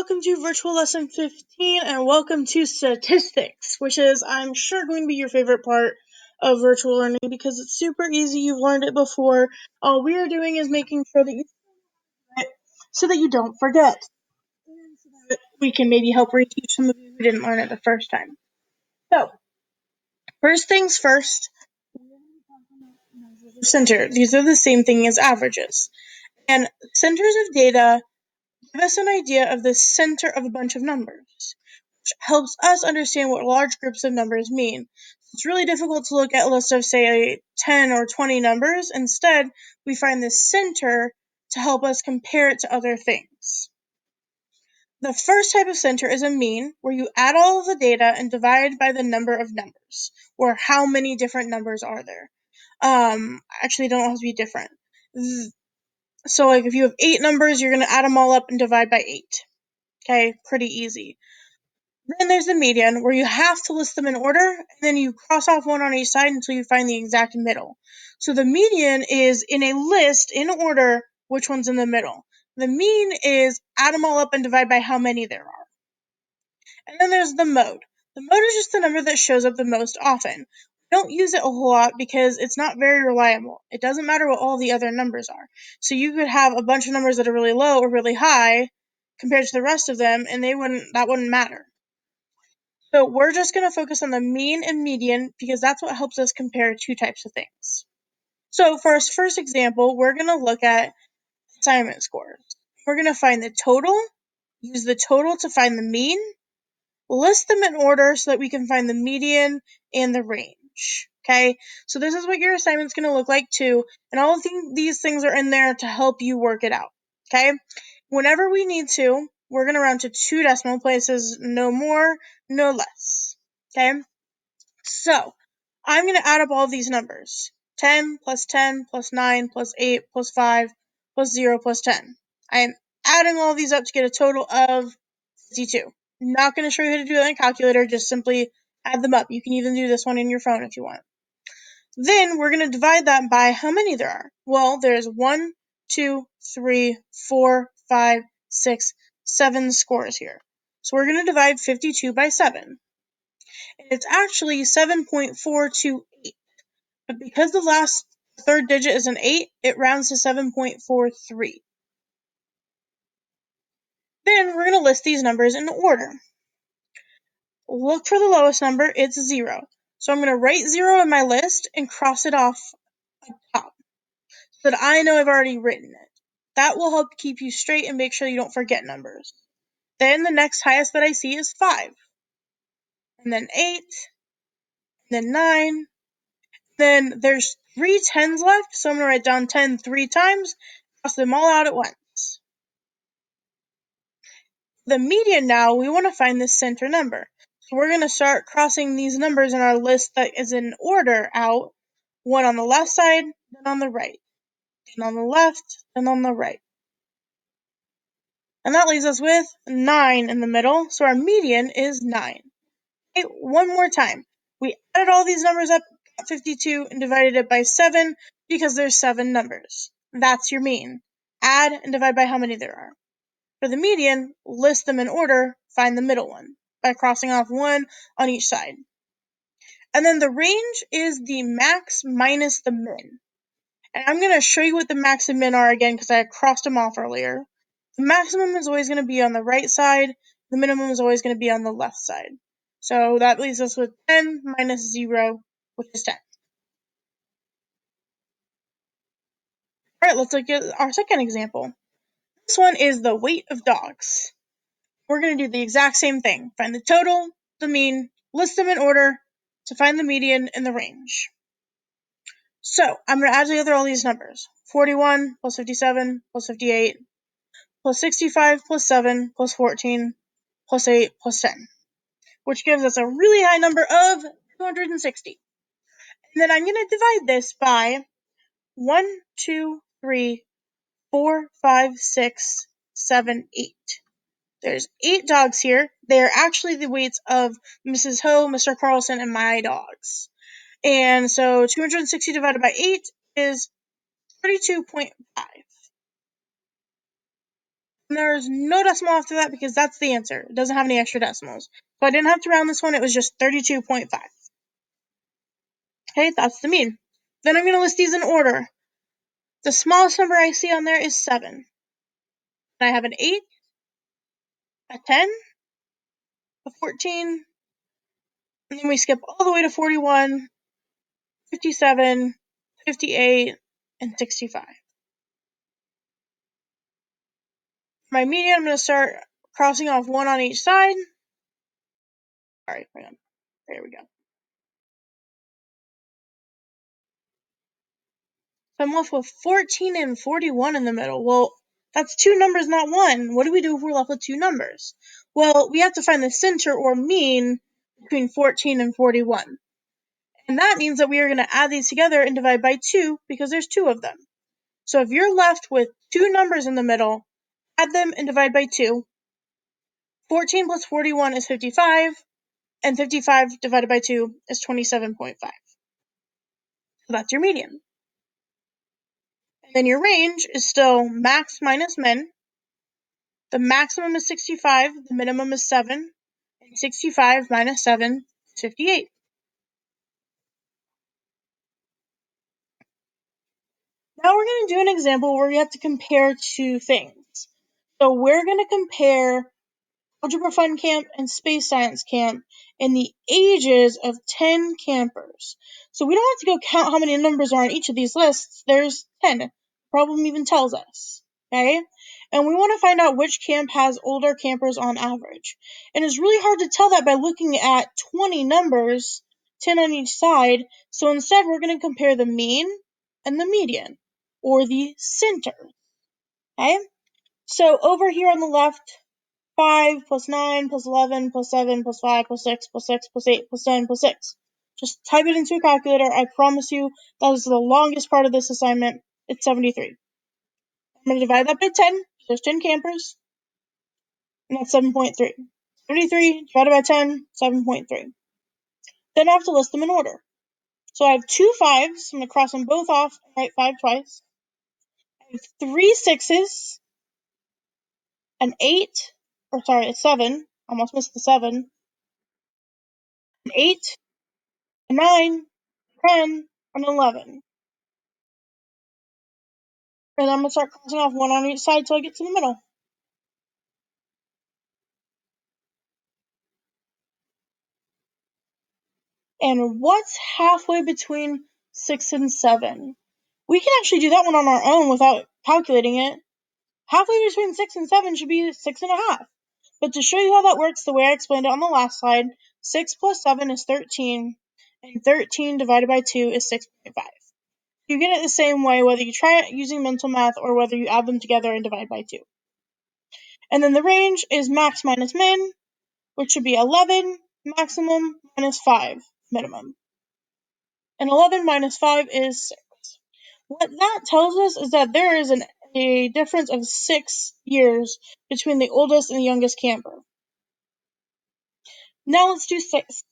welcome to virtual lesson 15 and welcome to statistics, which is, I'm sure, going to be your favorite part of virtual learning because it's super easy. You've learned it before. All we are doing is making sure that you do it so that you don't forget. And so that we can maybe help reteach some of you who didn't learn it the first time. So, first things first, center. These are the same thing as averages. And centers of data give us an idea of the center of a bunch of numbers, which helps us understand what large groups of numbers mean. It's really difficult to look at a list of, say, 10 or 20 numbers. Instead, we find the center to help us compare it to other things. The first type of center is a mean, where you add all of the data and divide by the number of numbers, or how many different numbers are there. Actually, they don't have to be different. So, like, if you have 8 numbers, you're going to add them all up and divide by 8. Okay, pretty easy. Then there's the median, where you have to list them in order, and then you cross off one on each side until you find the exact middle. So the median is in a list, in order, which one's in the middle. The mean is add them all up and divide by how many there are. And then there's the mode. The mode is just the number that shows up the most often. We don't use it a whole lot because it's not very reliable. It doesn't matter what all the other numbers are. So you could have a bunch of numbers that are really low or really high compared to the rest of them, and that wouldn't matter. So we're just going to focus on the mean and median because that's what helps us compare two types of things. So for our first example, we're going to look at assignment scores. We're going to find the total, use the total to find the mean, list them in order so that we can find the median and the range. Okay, so this is what your assignment's going to look like too, and all of these things are in there to help you work it out. Okay, whenever we need to, we're going to round to 2 decimal places, no more, no less. Okay, so I'm going to add up all of these numbers. 10 plus 10 plus 9 plus 8 plus 5 plus 0 plus 10. I'm adding all of these up to get a total of 52. I'm not going to show you how to do it on a calculator, just simply add them up. You can even do this one in your phone if you want. Then we're going to divide that by how many there are. Well, there's 1, 2, 3, 4, 5, 6, 7 scores here. So we're going to divide 52 by 7. And it's actually 7.428. But because the last third digit is an 8, it rounds to 7.43. Then we're going to list these numbers in order. Look for the lowest number, it's 0. So I'm going to write 0 in my list and cross it off at top so that I know I've already written it. That will help keep you straight and make sure you don't forget numbers. Then the next highest that I see is 5. And then 8. And then 9. Then there's 3 10s left, so I'm going to write down 10 3 times, cross them all out at once. The median now, we want to find the center number. So we're going to start crossing these numbers in our list that is in order out, one on the left side, then on the right, then on the left, then on the right. And that leaves us with 9 in the middle, so our median is 9. Okay, one more time. We added all these numbers up, got 52, and divided it by 7 because there's 7 numbers. That's your mean. Add and divide by how many there are. For the median, list them in order, find the middle one by crossing off one on each side. And then the range is the max minus the min. And I'm going to show you what the max and min are again because I crossed them off earlier. The maximum is always going to be on the right side. The minimum is always going to be on the left side. So that leaves us with 10 minus 0, which is 10. All right, let's look at our second example. This one is the weight of dogs. We're going to do the exact same thing. Find the total, the mean, list them in order to find the median and the range. So I'm going to add together all these numbers. 41 plus 57 plus 58 plus 65 plus 7 plus 14 plus 8 plus 10, which gives us a really high number of 260. And then I'm going to divide this by 1, 2, 3, 4, 5, 6, 7, 8. There's 8 dogs here. They are actually the weights of Mrs. Ho, Mr. Carlson, and my dogs. And so 260 divided by 8 is 32.5. And there's no decimal after that because that's the answer. It doesn't have any extra decimals. So I didn't have to round this one. It was just 32.5. Okay, that's the mean. Then I'm going to list these in order. The smallest number I see on there is 7. I have an 8, a 10, a 14, and then we skip all the way to 41, 57, 58, and 65. For my median, I'm going to start crossing off 1 on each side. Alright, hang on. There we go. So I'm left with 14 and 41 in the middle. Well, that's 2 numbers, not 1. What do we do if we're left with 2 numbers? Well, we have to find the center or mean between 14 and 41. And that means that we are going to add these together and divide by 2 because there's 2 of them. So if you're left with 2 numbers in the middle, add them and divide by 2. 14 plus 41 is 55, and 55 divided by 2 is 27.5. So that's your median. And then your range is still max minus min. The maximum is 65, the minimum is 7, and 65 minus 7 is 58. Now we're going to do an example where we have to compare 2 things. So we're going to compare Algebra Fun Camp and Space Science Camp and the ages of 10 campers. So we don't have to go count how many numbers are on each of these lists. There's 10. The problem even tells us. Okay? And we want to find out which camp has older campers on average. And it's really hard to tell that by looking at 20 numbers, 10 on each side. So instead, we're going to compare the mean and the median, or the center. Okay? So over here on the left, 5 plus 9 plus 11 plus 7 plus 5 plus 6 plus 6 plus 8 plus 10 plus 6. Just type it into a calculator. I promise you that is the longest part of this assignment. It's 73. I'm going to divide that by 10. There's 10 campers, and that's 7.3. 73 divided by 10, 7.3. Then I have to list them in order. So I have 2 5s. I'm going to cross them both off and write 5 twice. I have 3 6s, an 8, a 7. Almost missed the 7. An 8, a 9, 10, and 11. And I'm going to start crossing off 1 on each side till I get to the middle. And what's halfway between 6 and 7? We can actually do that one on our own without calculating it. Halfway between 6 and 7 should be 6.5. But to show you how that works the way I explained it on the last slide, 6 plus 7 is 13, and 13 divided by 2 is 6.5. You get it the same way whether you try it using mental math or whether you add them together and divide by 2. And then the range is max minus min, which should be 11 maximum minus 5 minimum. And 11 minus 5 is 6. What that tells us is that there is a difference of 6 years between the oldest and the youngest camper. Now let's do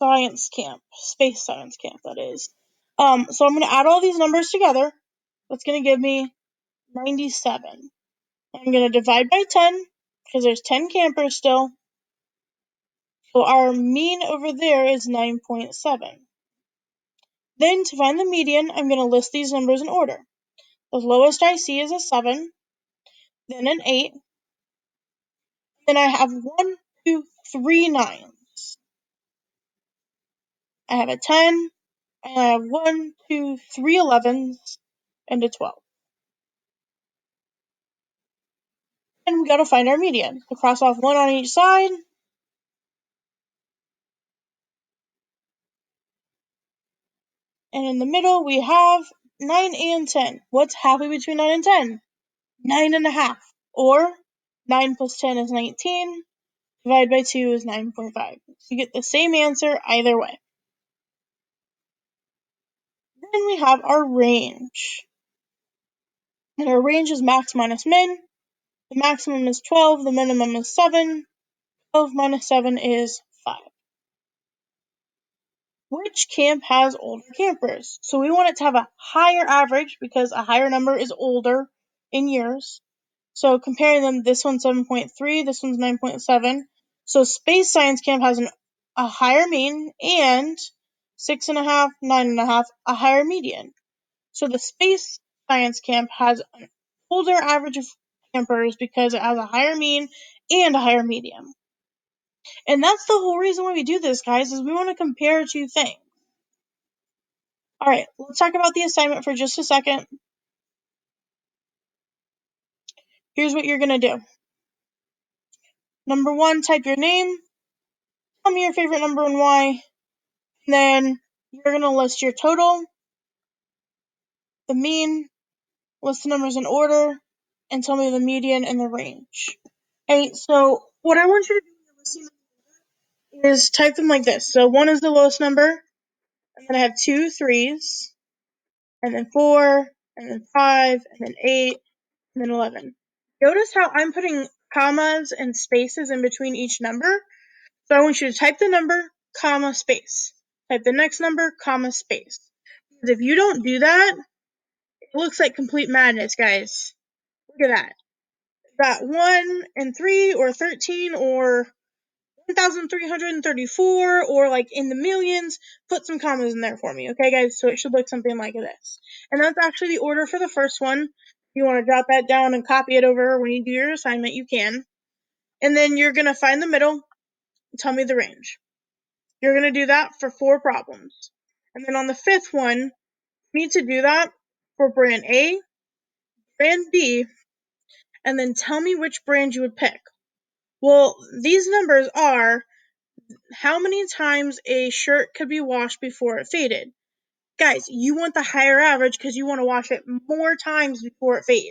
science camp, space science camp, that is. So I'm going to add all these numbers together. That's going to give me 97. I'm going to divide by 10 because there's 10 campers still. So our mean over there is 9.7. Then to find the median, I'm going to list these numbers in order. The lowest I see is a 7, then an 8, then I have 1, 2, 3 9s. I have a 10, and I have 1, 2, 3 11s, and a 12. And we got to find our median. We cross off 1 on each side. And in the middle, we have 9 and 10. What's halfway between 9 and 10? 9.5. Or 9 plus 10 is 19. Divided by 2 is 9.5. So you get the same answer either way. Then we have our range. And our range is max minus min. The maximum is 12, the minimum is 7. 12 minus 7 is 5. Which camp has older campers? So we want it to have a higher average because a higher number is older in years. So comparing them, this one's 7.3, this one's 9.7. So Space Science Camp has a higher mean and 6.5, 9.5, a higher median. So the Space Science Camp has an older average of campers because it has a higher mean and a higher median. And that's the whole reason why we do this, guys, is we want to compare two things. All right, let's talk about the assignment for just a second. Here's what you're going to do. Number 1, type your name, tell me your favorite number and why, and then you're going to list your total, the mean, list the numbers in order, and tell me the median and the range. Okay, so what I want you to do when you're listing is type them like this. So 1 is the lowest number, and then I have 2 3s, and then 4, and then 5, and then 8, and then 11. Notice how I'm putting commas and spaces in between each number. So I want you to type the number, comma, space. Type the next number, comma, space. Because if you don't do that, it looks like complete madness, guys. Look at that. Got 1 and 3 or 13 or 1,334 or like in the millions, put some commas in there for me, okay, guys? So it should look something like this. And that's actually the order for the first one. If you want to jot that down and copy it over when you do your assignment, you can. And then you're going to find the middle, tell me the range. You're going to do that for 4 problems. And then on the 5th one, you need to do that for brand A, brand B, and then tell me which brand you would pick. Well, these numbers are how many times a shirt could be washed before it faded. Guys, you want the higher average because you want to wash it more times before it fades.